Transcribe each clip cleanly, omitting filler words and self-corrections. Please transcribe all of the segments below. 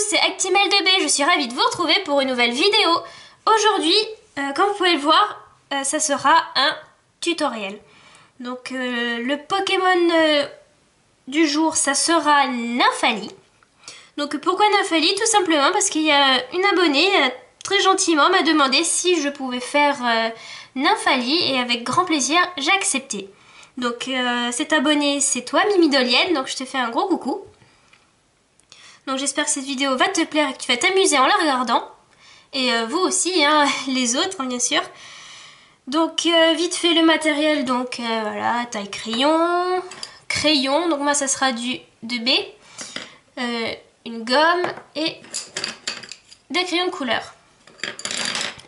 c'est Actimel2B, je suis ravie de vous retrouver pour une nouvelle vidéo. Aujourd'hui, comme vous pouvez le voir, ça sera un tutoriel. Donc le Pokémon du jour, ça sera Nymphalie. Donc pourquoi Nymphalie? Tout simplement parce qu'il y a une abonnée très gentiment m'a demandé si je pouvais faire Nymphalie et avec grand plaisir j'ai accepté. Donc cet abonné c'est toi Mimidolienne, donc je te fais un gros coucou. Donc j'espère que cette vidéo va te plaire et que tu vas t'amuser en la regardant. Et vous aussi, hein, les autres bien sûr. Donc vite fait le matériel, donc voilà, taille crayon, donc moi ça sera du 2B, une gomme et des crayons de couleur.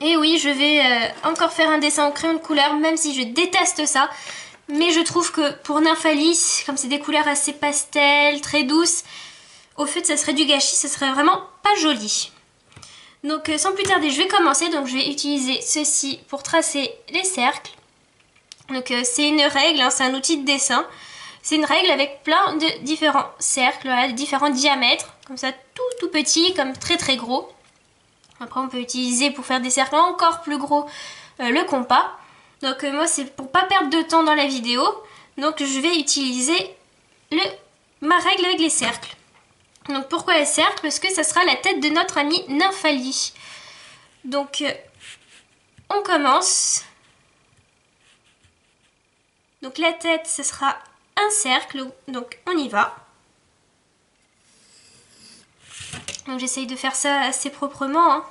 Et oui, je vais encore faire un dessin au crayon de couleur, même si je déteste ça. Mais je trouve que pour Nymphalie, comme c'est des couleurs assez pastel, très douces, au fait ça serait du gâchis, ça serait vraiment pas joli. Donc sans plus tarder, je vais commencer. Donc je vais utiliser ceci pour tracer les cercles. Donc c'est une règle, hein, c'est un outil de dessin. C'est une règle avec plein de différents cercles, voilà, de différents diamètres. Comme ça, tout petit, comme très gros. Après on peut utiliser pour faire des cercles encore plus gros le compas. Donc moi c'est pour pas perdre de temps dans la vidéo. Donc je vais utiliser ma règle avec les cercles. Donc pourquoi les cercles? Parce que ça sera la tête de notre amie Nymphalie. Donc on commence. Donc la tête ce sera un cercle, donc on y va. Donc j'essaye de faire ça assez proprement, hein.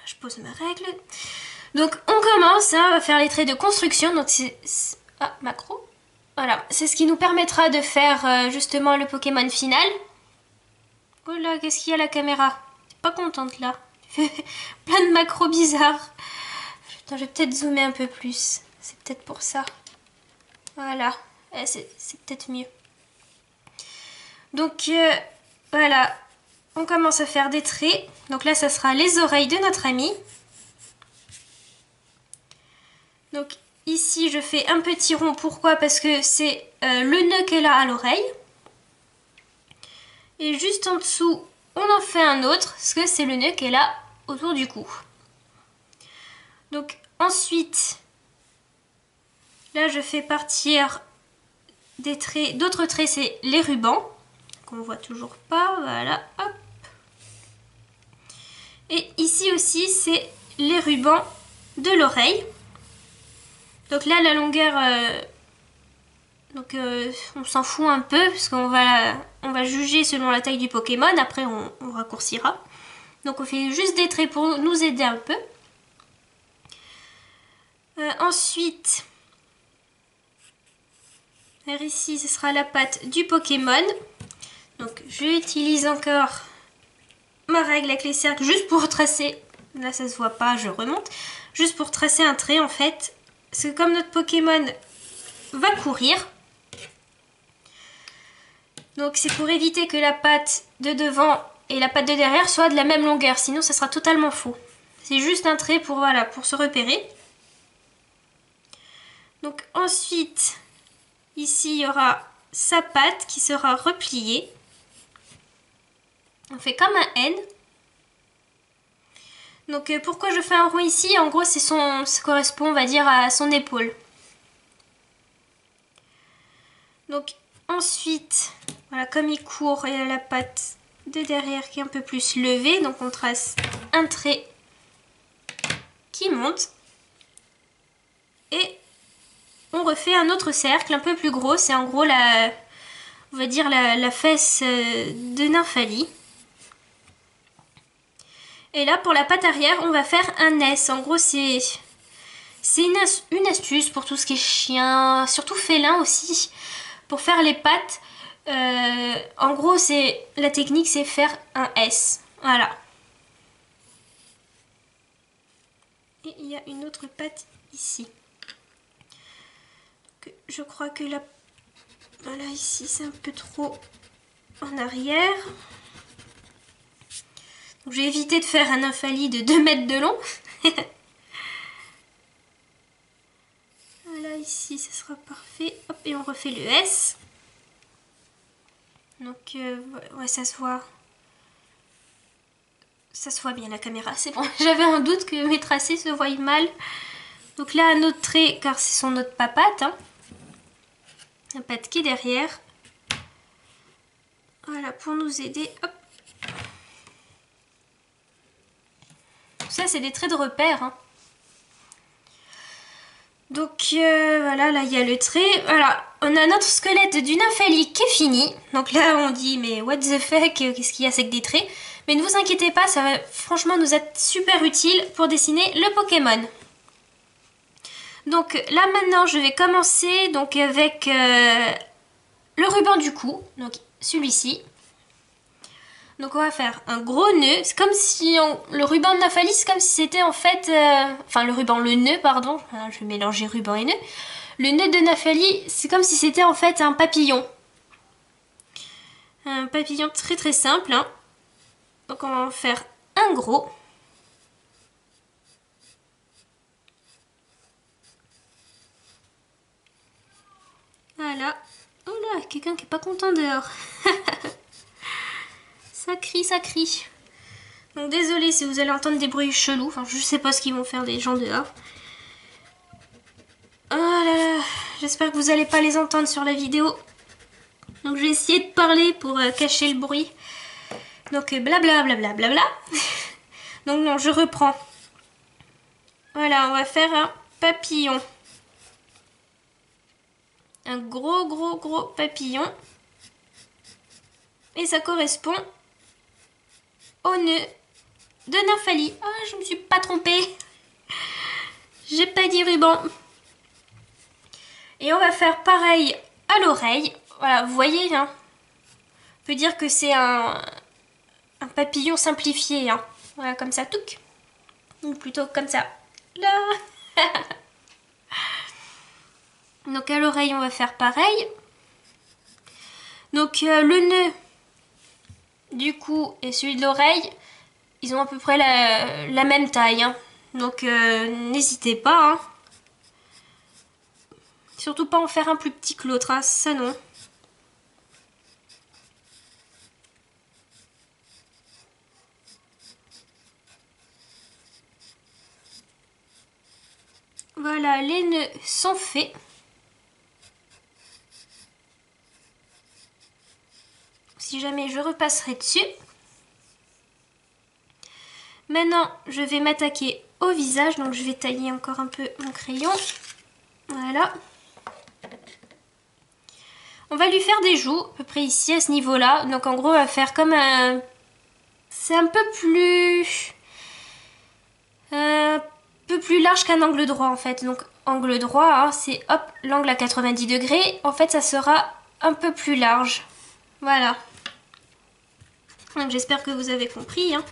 Je pose ma règle. Donc on commence, hein, on va faire les traits de construction. Donc c'est macro. Voilà, c'est ce qui nous permettra de faire justement le Pokémon final. Oh là, qu'est-ce qu'il y a la caméra? T'es pas contente là? Plein de macros bizarres. Attends, je vais peut-être zoomer un peu plus. C'est peut-être pour ça. Voilà, c'est peut-être mieux. Donc voilà, on commence à faire des traits. Donc là, ça sera les oreilles de notre ami. Donc ici, je fais un petit rond. Pourquoi? Parce que c'est le nœud qu'elle a à l'oreille. Et juste en dessous, on en fait un autre, parce que c'est le nœud qu'elle a autour du cou. Donc ensuite, là je fais partir des traits, d'autres traits, c'est les rubans, qu'on voit toujours pas, voilà, hop. Et ici aussi, c'est les rubans de l'oreille. Donc là, la longueur, on s'en fout un peu, parce qu'on va juger selon la taille du Pokémon, après on raccourcira. Donc on fait juste des traits pour nous aider un peu. Ensuite, vers ici, ce sera la patte du Pokémon. Donc j'utilise encore ma règle avec les cercles, juste pour tracer, là ça se voit pas, je remonte, juste pour tracer un trait en fait. Parce que comme notre Pokémon va courir, donc c'est pour éviter que la patte de devant et la patte de derrière soient de la même longueur, sinon ça sera totalement faux. C'est juste un trait pour, voilà, pour se repérer. Donc ensuite, ici il y aura sa patte qui sera repliée. On fait comme un N. Donc pourquoi je fais un rond ici? En gros ça correspond, on va dire, à son épaule. Donc ensuite, voilà, comme il court, il y a la patte de derrière qui est un peu plus levée. Donc on trace un trait qui monte. Et on refait un autre cercle un peu plus gros. C'est en gros on va dire la fesse de Nymphalie. Et là pour la patte arrière, on va faire un S. En gros c'est une astuce pour tout ce qui est chien, surtout félin aussi, pour faire les pattes. En gros la technique c'est faire un S. Voilà. Et il y a une autre patte ici. Donc, je crois que là, voilà, ici c'est un peu trop en arrière. Donc j'ai évité de faire un Nymphalie de 2 mètres de long. Voilà, ici ça sera parfait. Hop, et on refait le S. Donc ouais, ça se voit. Ça se voit bien la caméra, c'est bon. J'avais un doute que mes tracés se voient mal. Donc là un autre trait car c'est son autre papate. Hein. Un patte qui est derrière. Voilà pour nous aider. Hop. Ça c'est des traits de repère. Hein. Donc voilà, là il y a le trait. Voilà, on a notre squelette d'une nymphalie qui est fini. Donc là on dit mais what the fuck, qu'est-ce qu'il y a, c'est que des traits. Mais ne vous inquiétez pas, ça va franchement nous être super utile pour dessiner le Pokémon. Donc là maintenant je vais commencer donc avec le ruban du cou, donc celui-ci. Donc on va faire un gros nœud, c'est comme si le ruban de nymphalie, c'est comme si c'était en fait, enfin le nœud pardon, je vais mélanger ruban et nœud. Le nœud de nymphalie, c'est comme si c'était en fait un papillon. Un papillon très très simple. Hein. Donc on va en faire un gros. Voilà. Oh là, quelqu'un qui est pas content dehors. Ça crie, ça crie. Donc désolé si vous allez entendre des bruits chelous. Enfin, je sais pas ce qu'ils vont faire les gens dehors. Oh là là. J'espère que vous allez pas les entendre sur la vidéo. Donc je vais essayer de parler pour cacher le bruit. Donc blabla blabla blabla. Donc non, je reprends. Voilà, on va faire un papillon. Un gros papillon. Et ça correspond au nœud de nymphalie. Ah, je me suis pas trompée. J'ai pas dit ruban. Et on va faire pareil à l'oreille. Voilà, vous voyez, hein. On peut dire que c'est un papillon simplifié. Hein. Voilà, comme ça, touc. Ou plutôt comme ça. Là. Donc à l'oreille, on va faire pareil. Donc le nœud du cou et celui de l'oreille, ils ont à peu près la même taille. Hein. Donc n'hésitez pas. Hein. Surtout pas en faire un plus petit que l'autre, hein. Ça non. Voilà, les nœuds sont faits. Si jamais je repasserai dessus. Maintenant, je vais m'attaquer au visage. Donc, je vais tailler encore un peu mon crayon. Voilà. On va lui faire des joues, à peu près ici, à ce niveau-là. Donc, en gros, on va faire comme un... C'est un peu plus... large qu'un angle droit, en fait. Donc, angle droit, hein, c'est hop, l'angle à 90 degrés. En fait, ça sera un peu plus large. Voilà. Donc, j'espère que vous avez compris, hein.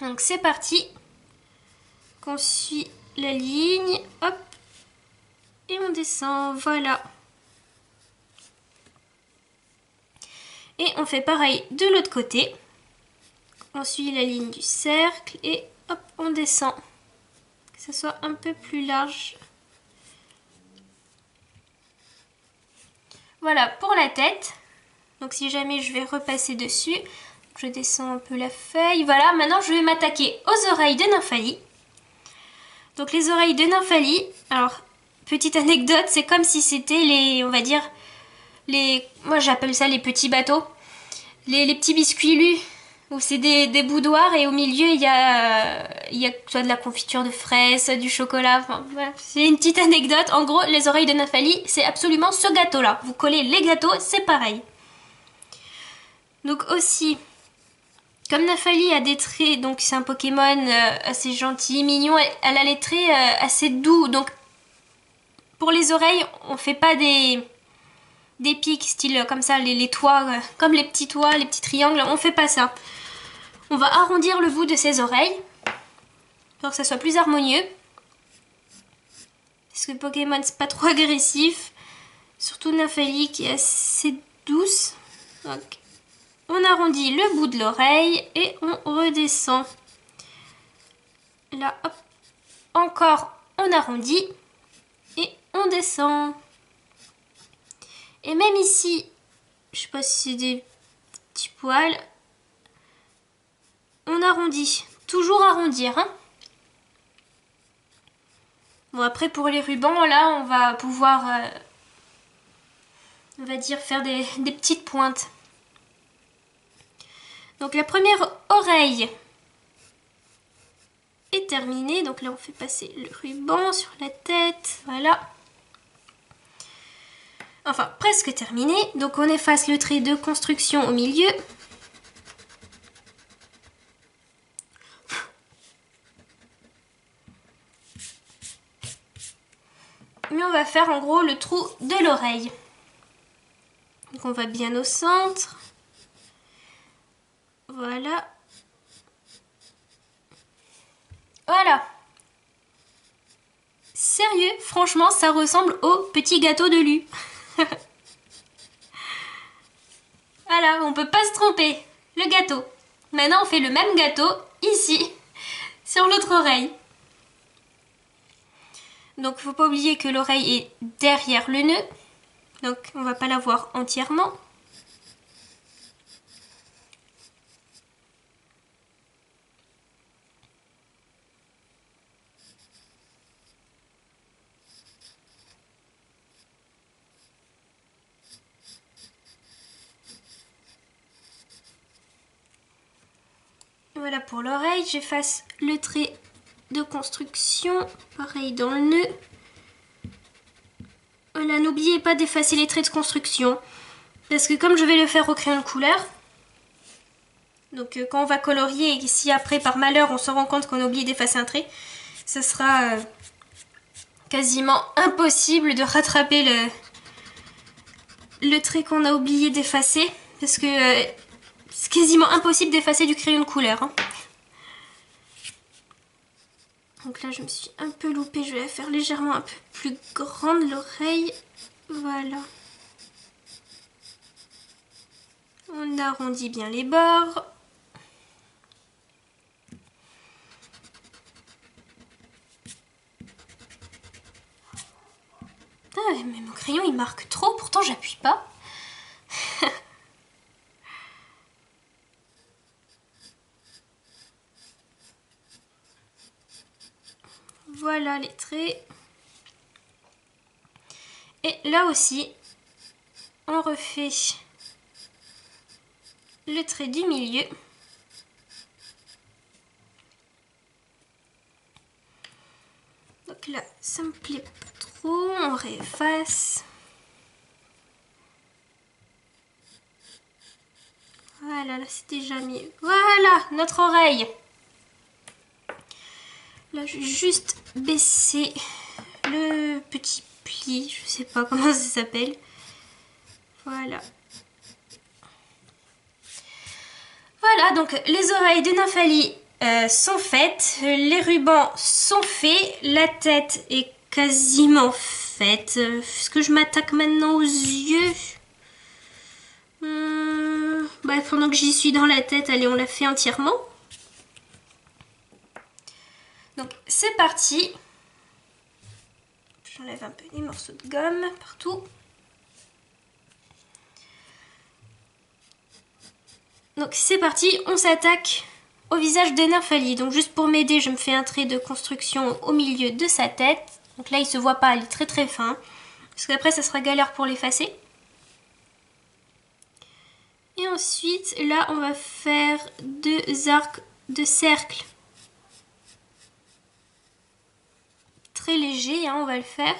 Donc c'est parti, on suit la ligne, hop, et on descend, voilà. Et on fait pareil de l'autre côté, on suit la ligne du cercle et hop, on descend, que ça soit un peu plus large. Voilà pour la tête, donc si jamais je vais repasser dessus, je descends un peu la feuille. Voilà, maintenant je vais m'attaquer aux oreilles de nymphalie. Donc les oreilles de nymphalie, alors petite anecdote, c'est comme si c'était les, on va dire, moi j'appelle ça les petits bateaux. Les petits biscuits lus, où c'est des boudoirs et au milieu il y a soit de la confiture de fraises, du chocolat. Enfin, voilà. C'est une petite anecdote. En gros, les oreilles de nymphalie, c'est absolument ce gâteau-là. Vous collez les gâteaux, c'est pareil. Donc aussi... Comme nymphalie a des traits, donc c'est un Pokémon assez gentil, mignon, elle a les traits assez doux. Donc pour les oreilles, on fait pas des pics style comme ça, les toits, comme les petits toits, les petits triangles, on fait pas ça. On va arrondir le bout de ses oreilles pour que ça soit plus harmonieux. Parce que Pokémon c'est pas trop agressif, surtout nymphalie qui est assez douce. Donc on arrondit le bout de l'oreille et on redescend. Là, hop, encore on arrondit et on descend. Et même ici, je sais pas si c'est des petits poils, on arrondit. Toujours arrondir, hein. Bon, après pour les rubans, là, on va pouvoir, on va dire, faire des petites pointes. Donc la première oreille est terminée. Donc là, on fait passer le ruban sur la tête. Voilà. Enfin, presque terminé. Donc on efface le trait de construction au milieu. Mais on va faire en gros le trou de l'oreille. Donc on va bien au centre. Voilà. Voilà. Sérieux, franchement, ça ressemble au petit gâteau de Lu. Voilà, on peut pas se tromper. Le gâteau. Maintenant, on fait le même gâteau ici, sur l'autre oreille. Donc, faut pas oublier que l'oreille est derrière le nœud. Donc, on va pas la voir entièrement. Voilà pour l'oreille. J'efface le trait de construction. Pareil dans le nœud. Voilà, n'oubliez pas d'effacer les traits de construction. Parce que comme je vais le faire au crayon de couleur, donc quand on va colorier et si après par malheur on se rend compte qu'on a oublié d'effacer un trait, ce sera quasiment impossible de rattraper le trait qu'on a oublié d'effacer. Parce que c'est quasiment impossible d'effacer du crayon de couleur. Hein. Donc là je me suis un peu loupée, je vais la faire légèrement un peu plus grande l'oreille. Voilà. On arrondit bien les bords. Ah, mais mon crayon il marque trop, pourtant j'appuie pas. Voilà les traits. Et là aussi, on refait le trait du milieu. Donc là, ça me plaît pas trop, on réefface. Voilà, là c'est déjà mieux. Voilà, notre oreille. Là, je vais juste baisser le petit pli, je sais pas comment ça s'appelle. Voilà. Voilà, donc les oreilles de Nymphalie sont faites, les rubans sont faits, la tête est quasiment faite. Est-ce que je m'attaque maintenant aux yeux? Bah, pendant que j'y suis dans la tête, allez, on la fait entièrement. Donc c'est parti. J'enlève un peu les morceaux de gomme partout. Donc c'est parti, on s'attaque au visage de Nymphalie. Donc juste pour m'aider, je me fais un trait de construction au milieu de sa tête. Donc là il se voit pas, il est très très fin. Parce qu'après ça sera galère pour l'effacer. Et ensuite là on va faire 2 arcs de cercle. Très léger, hein, on va le faire.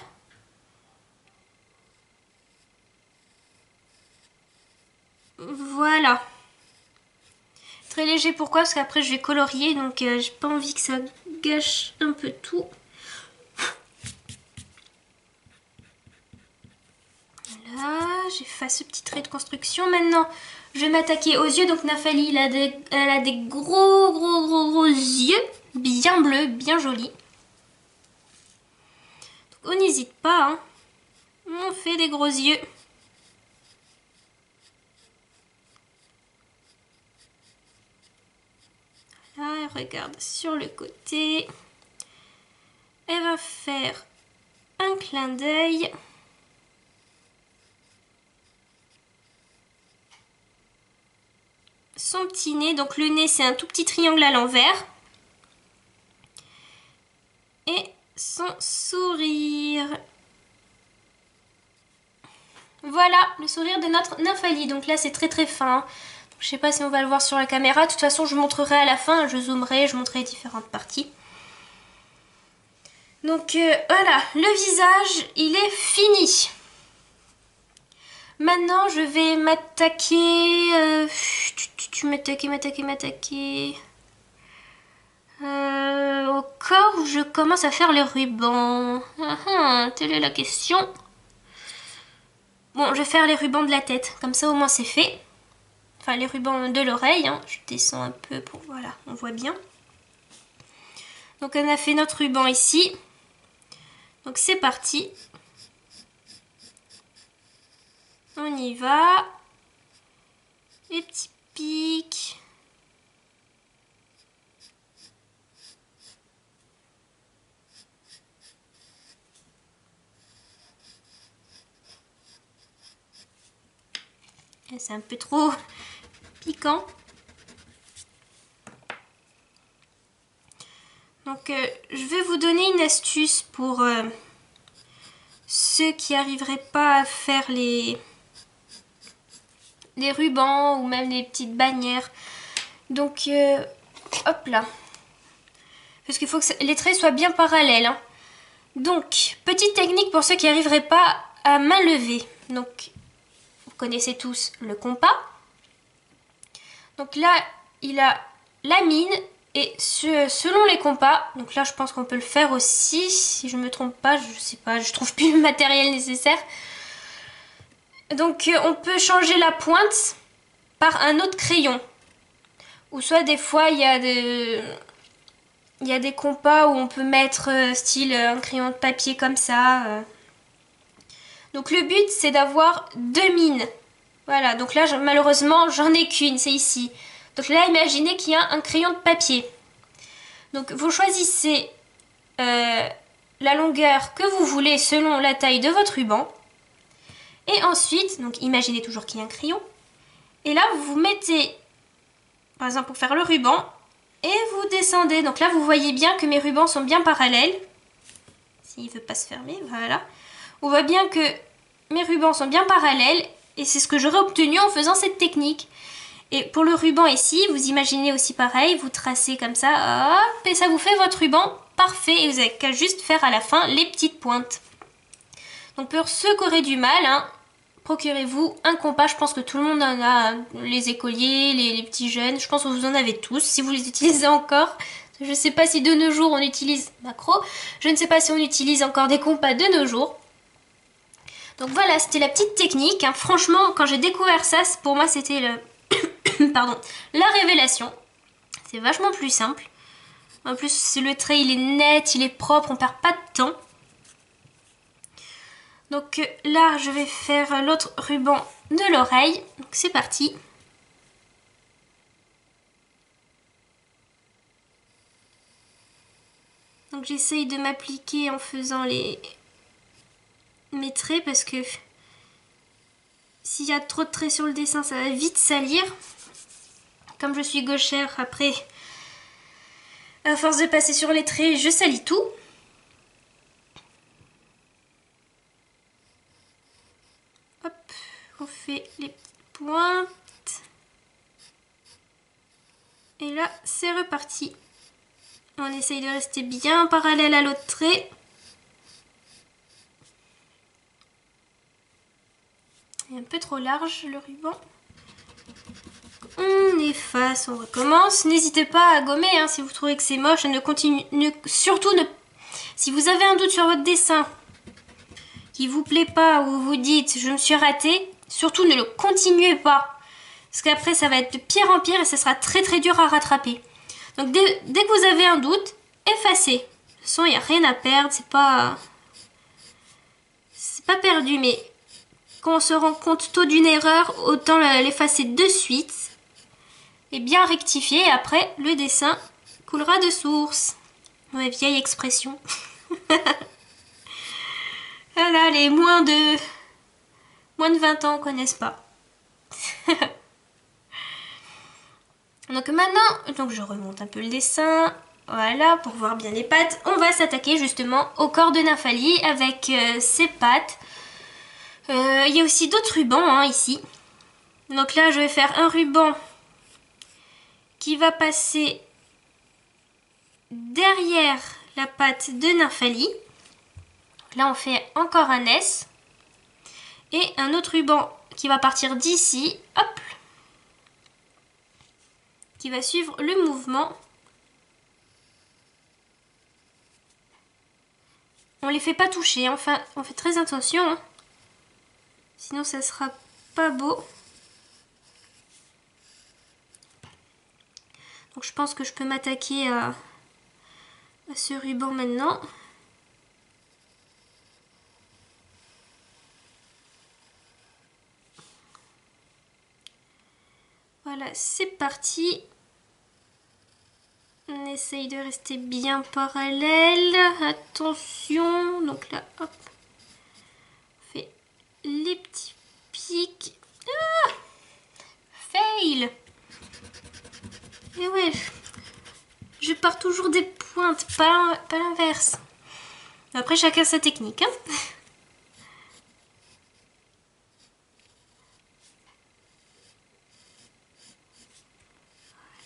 Voilà. Très léger, pourquoi? Parce qu'après je vais colorier, donc j'ai pas envie que ça gâche un peu tout. Voilà, j'efface ce petit trait de construction. Maintenant, je vais m'attaquer aux yeux. Donc Nymphalie, elle a des gros yeux, bien bleus, bien jolis. Donc, on n'hésite pas, hein. On fait des gros yeux. Là, elle regarde sur le côté. Elle va faire un clin d'œil. son petit nez. Donc le nez, c'est un tout petit triangle à l'envers. Et son sourire. Voilà, le sourire de notre Nymphalie. Donc là, c'est très très fin. Donc, je sais pas si on va le voir sur la caméra. De toute façon, je montrerai à la fin. Je zoomerai, je montrerai différentes parties. Donc voilà, le visage, il est fini. Maintenant, je vais m'attaquer... m'attaquer... au corps où je commence à faire le ruban. Telle est la question. Bon, je vais faire les rubans de la tête. Comme ça, au moins, c'est fait. Enfin, les rubans de l'oreille. Hein. Je descends un peu pour... Voilà, on voit bien. Donc, on a fait notre ruban ici. Donc, c'est parti. On y va. Les petits pics. C'est un peu trop piquant. Donc je vais vous donner une astuce pour ceux qui n'arriveraient pas à faire les rubans ou même les petites bannières. Donc hop là. Parce qu'il faut que les traits soient bien parallèles. Hein. Donc petite technique pour ceux qui n'arriveraient pas à main levée. Donc vous connaissez tous le compas. Donc là il a la mine. Et selon les compas, donc là je pense qu'on peut le faire aussi, si je me trompe pas, je sais pas, je trouve plus le matériel nécessaire. Donc on peut changer la pointe par un autre crayon. Ou soit des fois il y a des compas où on peut mettre style un crayon de papier comme ça. Donc le but c'est d'avoir deux mines. Voilà, donc là malheureusement j'en ai qu'une, c'est ici. Donc là, imaginez qu'il y a un crayon de papier. Donc vous choisissez la longueur que vous voulez selon la taille de votre ruban. Et ensuite, donc imaginez toujours qu'il y a un crayon. Et là, vous vous mettez, par exemple pour faire le ruban, et vous descendez. Donc là, vous voyez bien que mes rubans sont bien parallèles. S'il ne veut pas se fermer, voilà. On voit bien que mes rubans sont bien parallèles. Et c'est ce que j'aurais obtenu en faisant cette technique. Et pour le ruban ici, vous imaginez aussi pareil, vous tracez comme ça, hop, et ça vous fait votre ruban parfait. Et vous n'avez qu'à juste faire à la fin les petites pointes. Donc pour ceux qui auraient du mal, hein, procurez-vous un compas. Je pense que tout le monde en a, les écoliers, les petits jeunes. Je pense que vous en avez tous, si vous les utilisez encore. Je ne sais pas si de nos jours on utilise macro. Je ne sais pas si on utilise encore des compas de nos jours. Donc voilà, c'était la petite technique. Hein. Franchement, quand j'ai découvert ça, pour moi c'était pardon, la révélation. C'est vachement plus simple. En plus, le trait il est net, il est propre, on perd pas de temps. Donc là, je vais faire l'autre ruban de l'oreille. Donc c'est parti. Donc j'essaye de m'appliquer en faisant mes traits parce que s'il y a trop de traits sur le dessin, ça va vite salir. Comme je suis gauchère, après, à force de passer sur les traits, je salis tout. Hop, on fait les pointes. Et là, c'est reparti. On essaye de rester bien parallèle à l'autre trait. Il est un peu trop large le ruban. On efface, on recommence. N'hésitez pas à gommer hein, si vous trouvez que c'est moche. Surtout, si vous avez un doute sur votre dessin qui vous plaît pas ou vous dites je me suis ratée, surtout ne le continuez pas. Parce qu'après ça va être de pire en pire et ça sera très très dur à rattraper. Donc dès que vous avez un doute, effacez. De toute façon, il n'y a rien à perdre, c'est pas perdu, mais quand on se rend compte tôt d'une erreur, autant l'effacer de suite. Et bien rectifier, et après le dessin coulera de source. Ouais, vieille expression. Voilà, les moins de 20 ans connaissent pas. Donc maintenant, donc je remonte un peu le dessin, voilà, pour voir bien les pattes. On va s'attaquer justement au corps de Nymphalie avec ses pattes. Il y a aussi d'autres rubans hein, ici. Donc là, je vais faire un ruban qui va passer derrière la patte de Nymphalie. Là, on fait encore un S. Et un autre ruban qui va partir d'ici, hop, qui va suivre le mouvement. On les fait pas toucher, enfin, on fait très attention, hein. Sinon ça sera pas beau. Donc je pense que je peux m'attaquer à ce ruban maintenant. Voilà, c'est parti. On essaye de rester bien parallèle. Attention, donc là, hop, on fait les petits pics. Ah, fail. Et ouais, je pars toujours des pointes, pas l'inverse. Après, chacun sa technique, hein.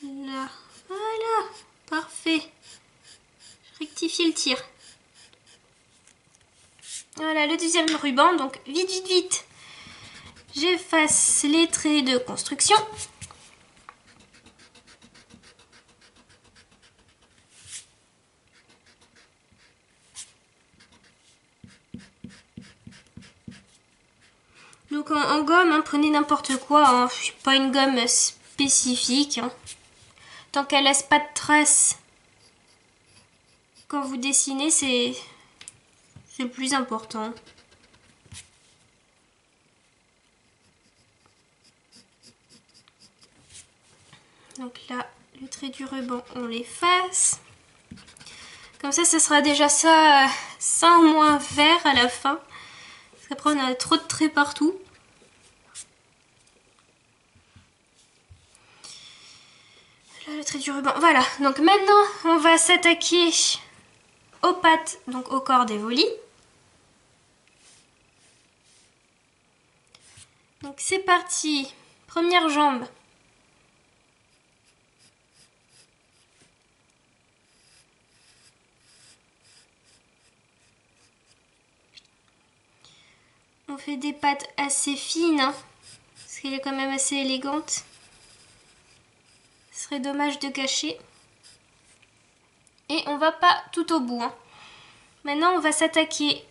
Là, voilà, parfait. Je rectifie le tir. Voilà, le deuxième ruban, donc vite, vite, vite. J'efface les traits de construction. Donc en gomme, hein, prenez n'importe quoi, hein, pas une gomme spécifique. Hein. Tant qu'elle laisse pas de traces quand vous dessinez, c'est le plus important. Donc là, le trait du ruban, on l'efface. Comme ça sera déjà ça, en moins vert à la fin. Parce qu'après, on a trop de traits partout. Là, le trait du ruban. Voilà. Donc maintenant, on va s'attaquer aux pattes, donc au corps d'Evoli. Donc c'est parti. Première jambe. On fait des pattes assez fines, hein, parce qu'elle est quand même assez élégante. Ce serait dommage de gâcher. Et on va pas tout au bout. Hein. Maintenant, on va s'attaquer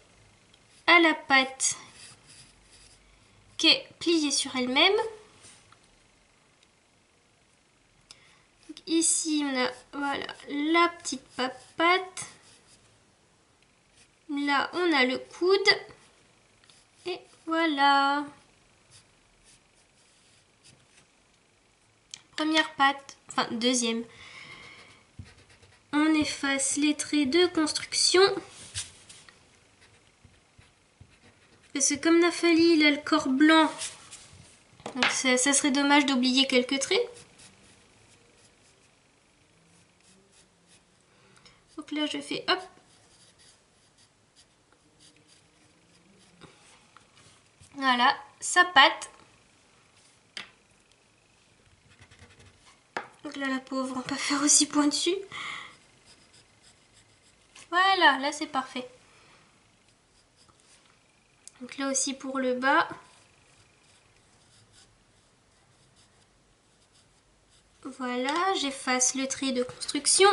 à la patte qui est pliée sur elle-même. Ici, on a voilà, la petite papate. Là, on a le coude. Et voilà. Première patte, enfin deuxième. On efface les traits de construction. Parce que comme Nymphalie, il a le corps blanc. Donc ça serait dommage d'oublier quelques traits. Donc là, je fais hop. Voilà, sa patte. Donc là, la pauvre, on va pas faire aussi pointu. Voilà, là c'est parfait. Donc là aussi pour le bas. Voilà, j'efface le trait de construction.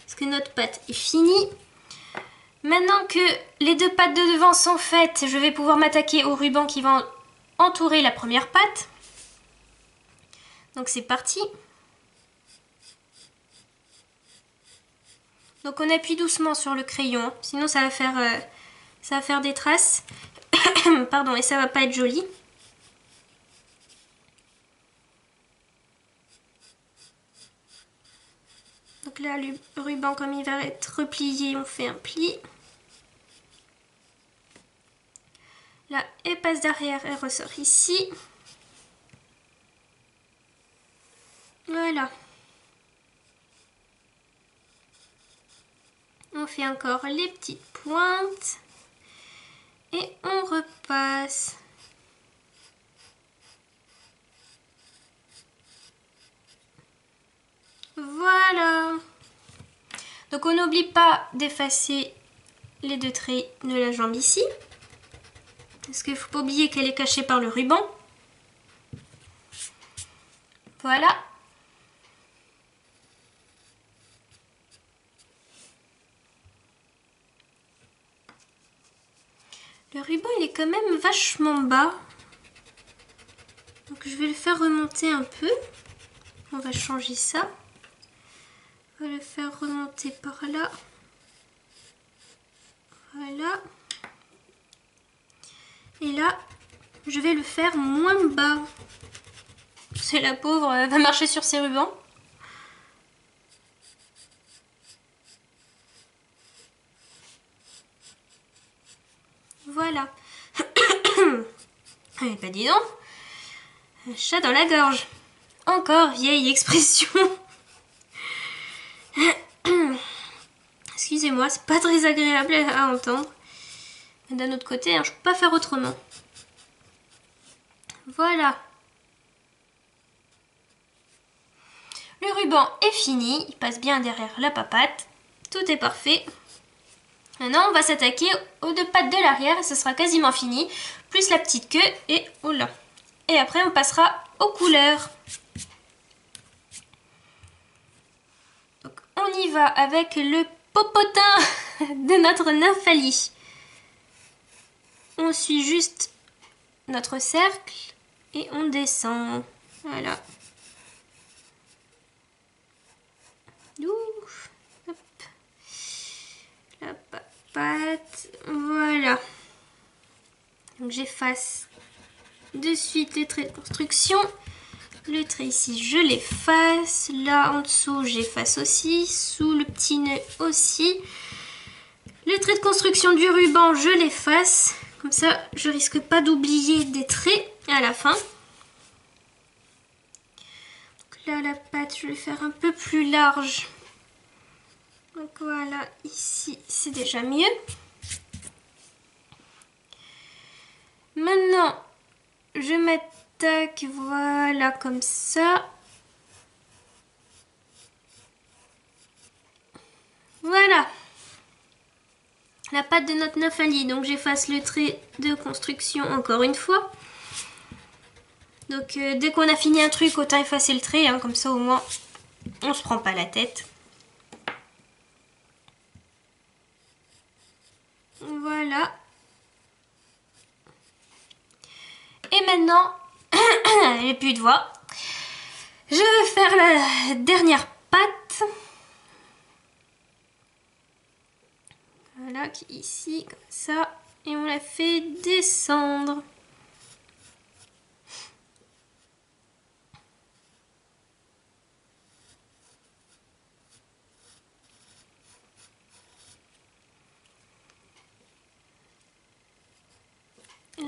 Parce que notre patte est finie. Maintenant que les deux pattes de devant sont faites, je vais pouvoir m'attaquer au ruban qui va entourer la première patte. Donc c'est parti. Donc on appuie doucement sur le crayon, sinon ça va faire des traces. Pardon, et ça va pas être joli. Donc là, le ruban, comme il va être replié, on fait un pli. Là, elle passe derrière, elle ressort ici. Voilà. On fait encore les petites pointes. Et on repasse. Voilà. Donc on n'oublie pas d'effacer les 2 traits de la jambe ici. Parce qu'il ne faut pas oublier qu'elle est cachée par le ruban. Voilà. Le ruban il est quand même vachement bas. Donc je vais le faire remonter un peu. On va changer ça. On va le faire remonter par là. Voilà. Et là, je vais le faire moins bas. C'est la pauvre, elle va marcher sur ses rubans. Voilà. Eh ben dis donc. Un chat dans la gorge. Encore vieille expression. Excusez-moi, c'est pas très agréable à entendre. D'un autre côté, hein, je peux pas faire autrement. Voilà. Le ruban est fini. Il passe bien derrière la papate. Tout est parfait. Maintenant, on va s'attaquer aux 2 pattes de l'arrière et ce sera quasiment fini. Plus la petite queue et oh là. Et après, on passera aux couleurs. Donc, on y va avec le popotin de notre nymphalie. On suit juste notre cercle et on descend. Voilà. Ouf. Hop. La papate. Voilà. Donc j'efface de suite les traits de construction. Le trait ici, je l'efface. Là en dessous, j'efface aussi. Sous le petit nœud aussi. Le trait de construction du ruban, je l'efface. Comme ça, je risque pas d'oublier des traits à la fin. Donc là, la patte, je vais faire un peu plus large. Donc voilà, ici, c'est déjà mieux. Maintenant, je m'attaque, voilà, comme ça. Voilà. La patte de notre nymphalie. Donc j'efface le trait de construction encore une fois. Donc dès qu'on a fini un truc, autant effacer le trait, hein, comme ça au moins on se prend pas la tête. Voilà. Et maintenant, j'ai plus de voix. Je vais faire la dernière patte. Voilà, qui est ici, comme ça. Et on la fait descendre.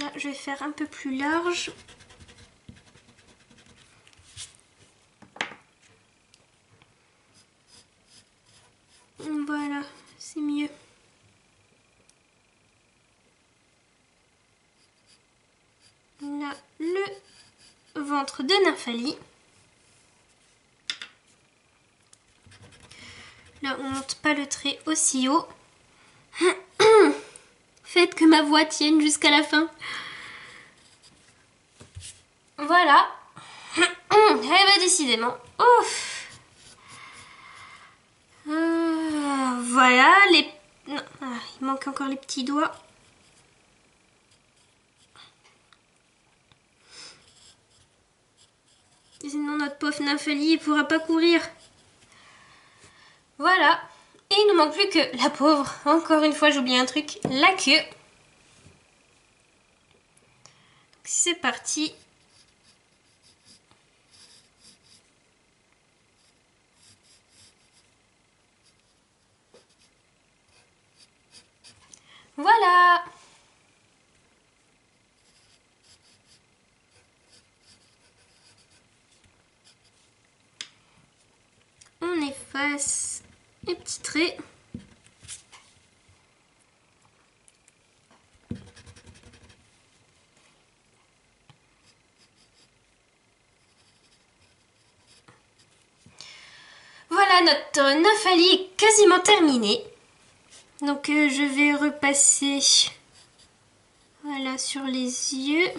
Là, je vais faire un peu plus large. Voilà, c'est mieux. Là, le ventre de nymphalie. Là, on monte pas le trait aussi haut. Faites que ma voix tienne jusqu'à la fin. Voilà. Eh ben décidément. Ouf. Voilà les... Non, il manque encore les petits doigts. Sinon notre pauvre nymphalie ne pourra pas courir. Voilà. Et il ne manque plus que la pauvre. Encore une fois, j'oublie un truc. La queue. C'est parti. Voilà. fasse un petit trait. Voilà, notre nymphalie est quasiment terminée. Donc je vais repasser voilà sur les yeux.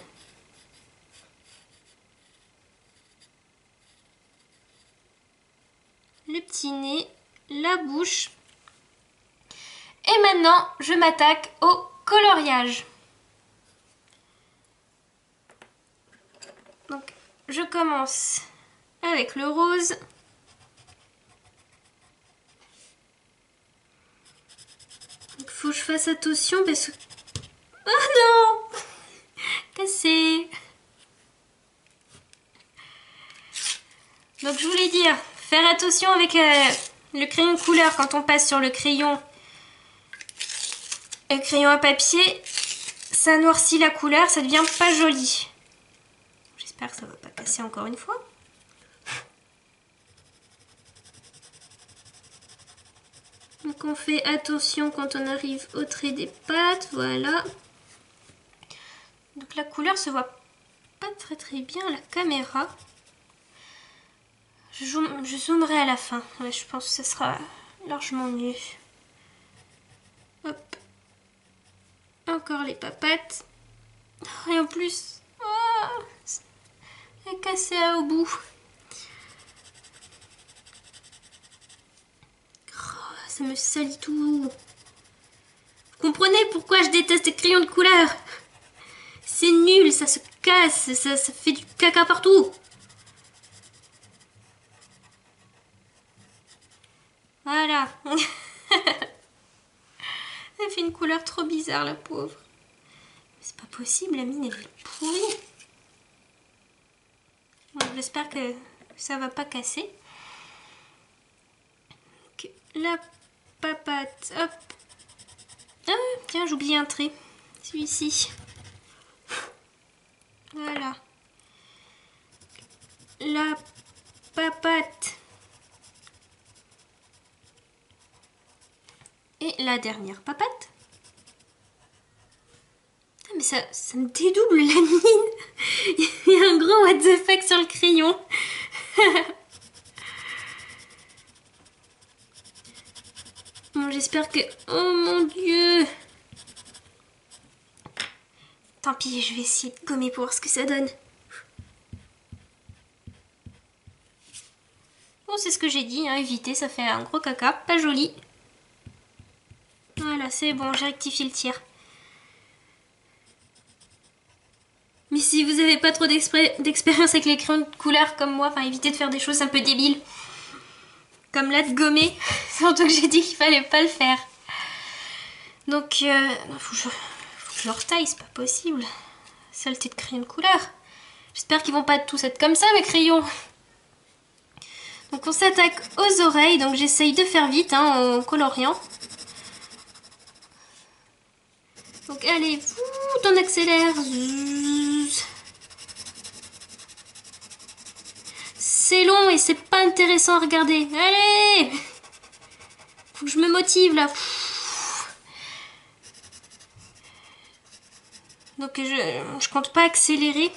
Le petit nez, la bouche. Et maintenant, je m'attaque au coloriage. Donc, je commence avec le rose. Il faut que je fasse attention parce que... Oh non! Cassé! Donc, je voulais dire, faire attention avec le crayon de couleur quand on passe sur le crayon à papier. Ça noircit la couleur, ça devient pas joli. J'espère que ça va pas casser encore une fois. Donc on fait attention quand on arrive au trait des pattes, voilà. Donc la couleur se voit pas très bien à la caméra. Je zoomerai à la fin, ouais, je pense que ce sera largement mieux. Hop. Encore les papates. Et en plus, oh, elle est cassée au bout. Ça me salit tout. Vous comprenez pourquoi je déteste les crayons de couleur? C'est nul, ça se casse, ça fait du caca partout. Voilà. Elle fait une couleur trop bizarre, la pauvre. C'est pas possible, la mine elle est pourrie. Bon, j'espère que ça va pas casser. Donc, la papate, hop. Ah, tiens, j'ai oublié un trait. Celui-ci. Voilà. La papate. Et la dernière papate. Ah, mais ça me dédouble la mine. Il y a un gros what the fuck sur le crayon. Bon, j'espère que... Oh mon dieu. Tant pis, je vais essayer de gommer pour voir ce que ça donne. Bon, c'est ce que j'ai dit, hein, éviter, ça fait un gros caca, pas joli. Voilà, c'est bon, j'ai rectifié le tir. Mais si vous n'avez pas trop d'expérience avec les crayons de couleur comme moi, enfin évitez de faire des choses un peu débiles. Comme là de gommer, surtout que j'ai dit qu'il fallait pas le faire. Donc, faut que je le retaille, c'est pas possible. Saleté de crayon de couleur. J'espère qu'ils vont pas tous être comme ça mes crayons. Donc on s'attaque aux oreilles, donc j'essaye de faire vite hein, en coloriant. Donc allez, on accélère. C'est long et c'est pas intéressant à regarder. Allez! Faut que je me motive là. Donc je compte pas accélérer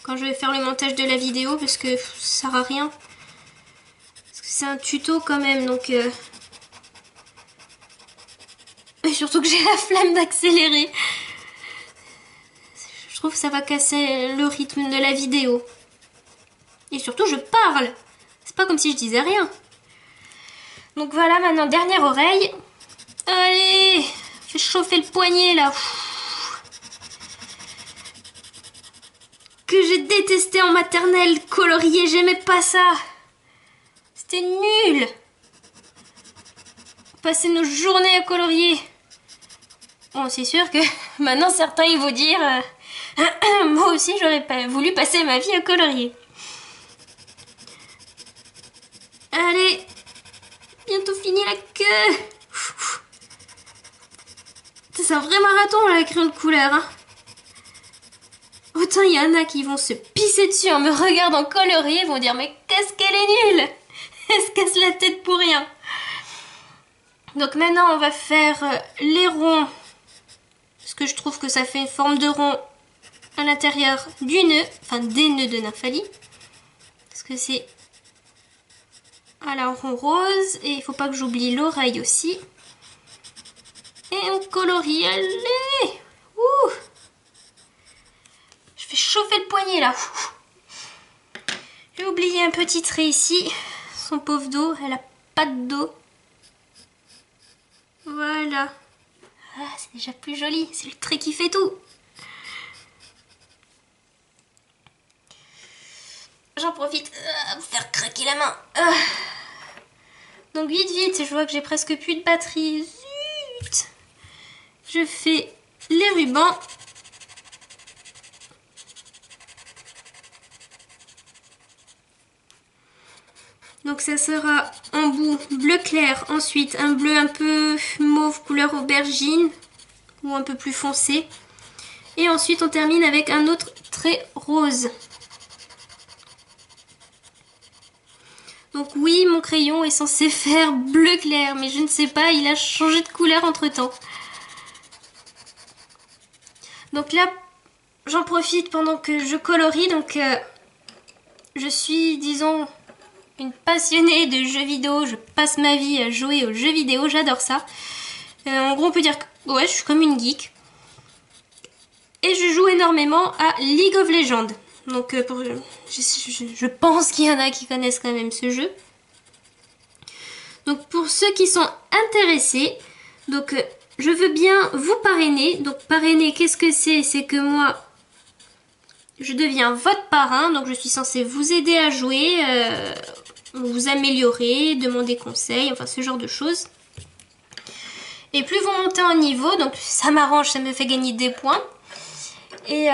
quand je vais faire le montage de la vidéo parce que ça sert à rien. Parce que c'est un tuto quand même donc... Et surtout que j'ai la flemme d'accélérer. Je trouve que ça va casser le rythme de la vidéo. Et surtout je parle. C'est pas comme si je disais rien. Donc voilà, maintenant dernière oreille. Allez, fais chauffer le poignet là. Que j'ai détesté en maternelle, colorier, j'aimais pas ça. C'était nul. Passer nos journées à colorier. Bon, c'est sûr que maintenant certains ils vont dire moi aussi j'aurais pas voulu passer ma vie à colorier. Allez, bientôt fini la queue. C'est un vrai marathon là, la crayon de couleur. Hein. Autant il y en a qui vont se pisser dessus en me regardant colorier, vont dire mais qu'est-ce qu'elle est nulle. Elle se casse la tête pour rien. Donc maintenant on va faire les ronds. Parce que je trouve que ça fait une forme de rond à l'intérieur du nœud. Enfin des nœuds de nymphalie. Parce que c'est à la rond rose. Et il faut pas que j'oublie l'oreille aussi. Et on colorie. Allez! Ouh! Je fais chauffer le poignet là. J'ai oublié un petit trait ici. Son pauvre dos. Elle a pas de dos. Voilà. Ah, c'est déjà plus joli. C'est le trait qui fait tout. J'en profite pour faire craquer la main. Donc vite, vite. Je vois que j'ai presque plus de batterie. Zut! Je fais les rubans. Donc ça sera en bout bleu clair, ensuite un bleu un peu mauve couleur aubergine ou un peu plus foncé. Et ensuite on termine avec un autre trait rose. Donc oui, mon crayon est censé faire bleu clair, mais je ne sais pas, il a changé de couleur entre temps. Donc là, j'en profite pendant que je colorie. Donc je suis, disons, une passionnée de jeux vidéo. Je passe ma vie à jouer aux jeux vidéo, j'adore ça. En gros, on peut dire que ouais, je suis comme une geek. Et je joue énormément à League of Legends. Donc je pense qu'il y en a qui connaissent quand même ce jeu. Donc pour ceux qui sont intéressés, donc je veux bien vous parrainer. Donc parrainer, qu'est-ce que c'est? C'est que moi, je deviens votre parrain. Donc je suis censée vous aider à jouer, vous améliorer, demander conseil, enfin ce genre de choses. Et plus vous montez en niveau, donc ça m'arrange, ça me fait gagner des points. Et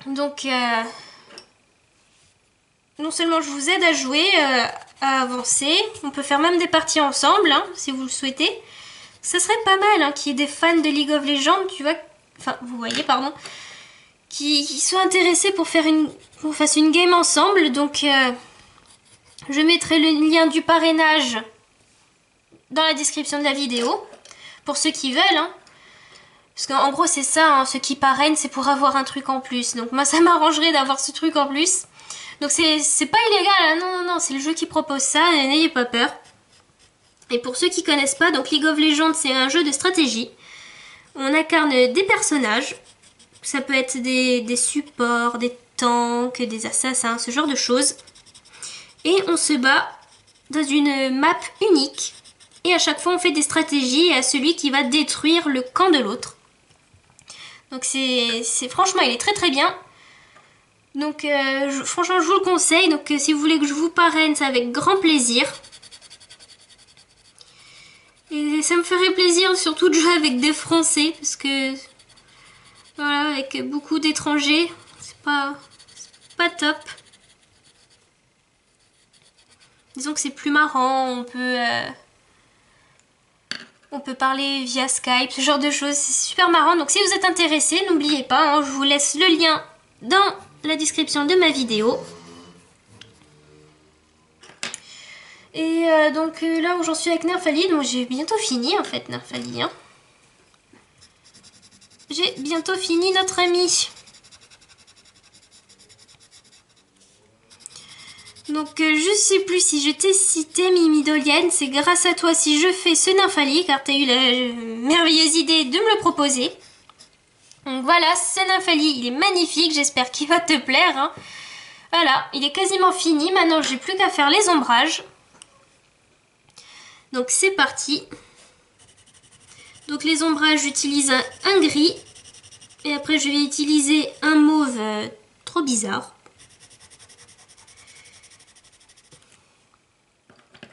donc non seulement je vous aide à jouer, à avancer, on peut faire même des parties ensemble, hein, si vous le souhaitez. Ça serait pas mal hein, qu'il y ait des fans de League of Legends, tu vois, enfin vous voyez, pardon, qui soient intéressés pour faire qu'on fasse une game ensemble. Donc je mettrai le lien du parrainage dans la description de la vidéo, pour ceux qui veulent, hein. Parce qu'en gros c'est ça, hein, ceux qui parrainent c'est pour avoir un truc en plus. Donc moi ça m'arrangerait d'avoir ce truc en plus. Donc c'est pas illégal, hein, non, non, c'est le jeu qui propose ça, n'ayez pas peur. Et pour ceux qui connaissent pas, donc League of Legends c'est un jeu de stratégie. On incarne des personnages. Ça peut être des supports, des tanks, des assassins, ce genre de choses. Et on se bat dans une map unique. Et à chaque fois on fait des stratégies à celui qui va détruire le camp de l'autre. Donc franchement il est très très bien. Donc franchement je vous le conseille. Donc si vous voulez que je vous parraine, c'est avec grand plaisir. Et ça me ferait plaisir surtout de jouer avec des Français. Parce que voilà, avec beaucoup d'étrangers, c'est pas top. Disons que c'est plus marrant, on peut parler via Skype, ce genre de choses, c'est super marrant. Donc si vous êtes intéressés, n'oubliez pas, hein, je vous laisse le lien dans la description de ma vidéo. Et donc là où j'en suis avec Nymphalie, donc j'ai bientôt fini en fait Nymphalie. Hein. J'ai bientôt fini notre ami. Donc je sais plus si je t'ai cité Mimi Dolienne, c'est grâce à toi si je fais ce Nymphalie, car tu as eu la merveilleuse idée de me le proposer. Donc voilà, ce Nymphalie, il est magnifique, j'espère qu'il va te plaire. Hein. Voilà, il est quasiment fini, maintenant j'ai plus qu'à faire les ombrages. Donc c'est parti. Donc les ombrages, j'utilise un gris. Et après je vais utiliser un mauve trop bizarre.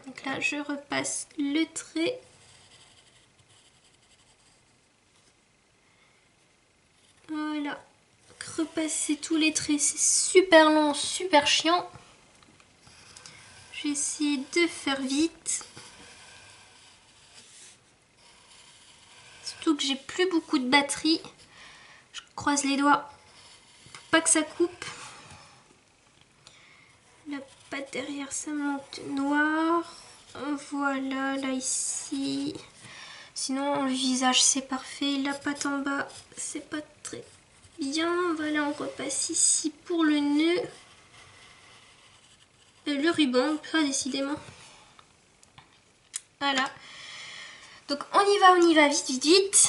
Donc là je repasse le trait. Voilà. Repasser tous les traits, c'est super long, super chiant. Je vais essayer de faire vite. Surtout que j'ai plus beaucoup de batterie. Je croise les doigts pour pas que ça coupe. La patte derrière ça monte noir. Voilà, là ici. Sinon le visage c'est parfait, la patte en bas c'est pas très bien. Voilà, on repasse ici pour le nœud. Le ruban, pas décidément. Voilà. Donc on y va vite, vite, vite.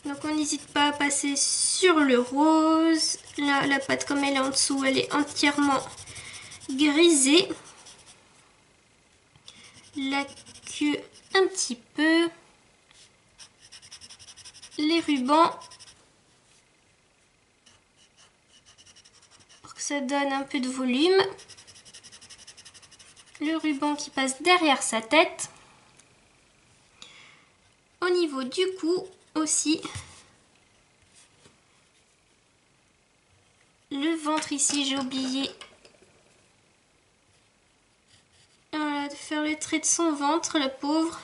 Donc on n'hésite pas à passer sur le rose. Là, la patte comme elle est en dessous, elle est entièrement grisée. La queue un petit peu. Les rubans. Pour que ça donne un peu de volume. Le ruban qui passe derrière sa tête. Au niveau du cou aussi. Le ventre ici, j'ai oublié voilà, de faire le trait de son ventre, la pauvre.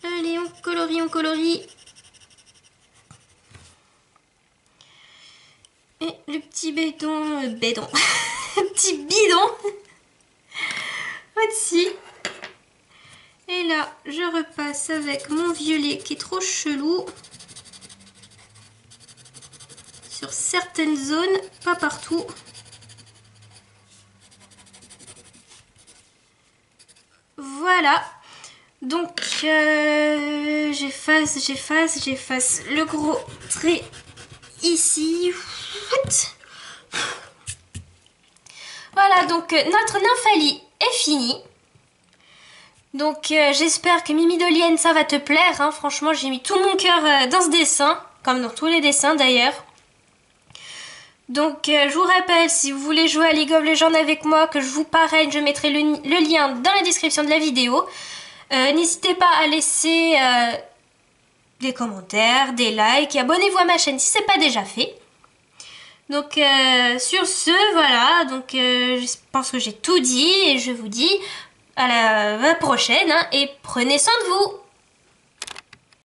Allez, on colorie, on colorie. Et le petit bédon, petit bidon au-dessus. Et là, je repasse avec mon violet qui est trop chelou. Sur certaines zones, pas partout. Voilà. Donc, j'efface le gros trait ici. Voilà, donc notre nymphalie est finie. Donc j'espère que Mimidolienne ça va te plaire, hein. Franchement j'ai mis tout mon cœur dans ce dessin, comme dans tous les dessins d'ailleurs. Donc je vous rappelle, si vous voulez jouer à League of Legends avec moi, que je vous parraine, je mettrai le lien dans la description de la vidéo. N'hésitez pas à laisser des commentaires, des likes et abonnez-vous à ma chaîne si ce n'est pas déjà fait. Donc sur ce, voilà, donc je pense que j'ai tout dit et je vous dis à la prochaine, hein, et prenez soin de vous.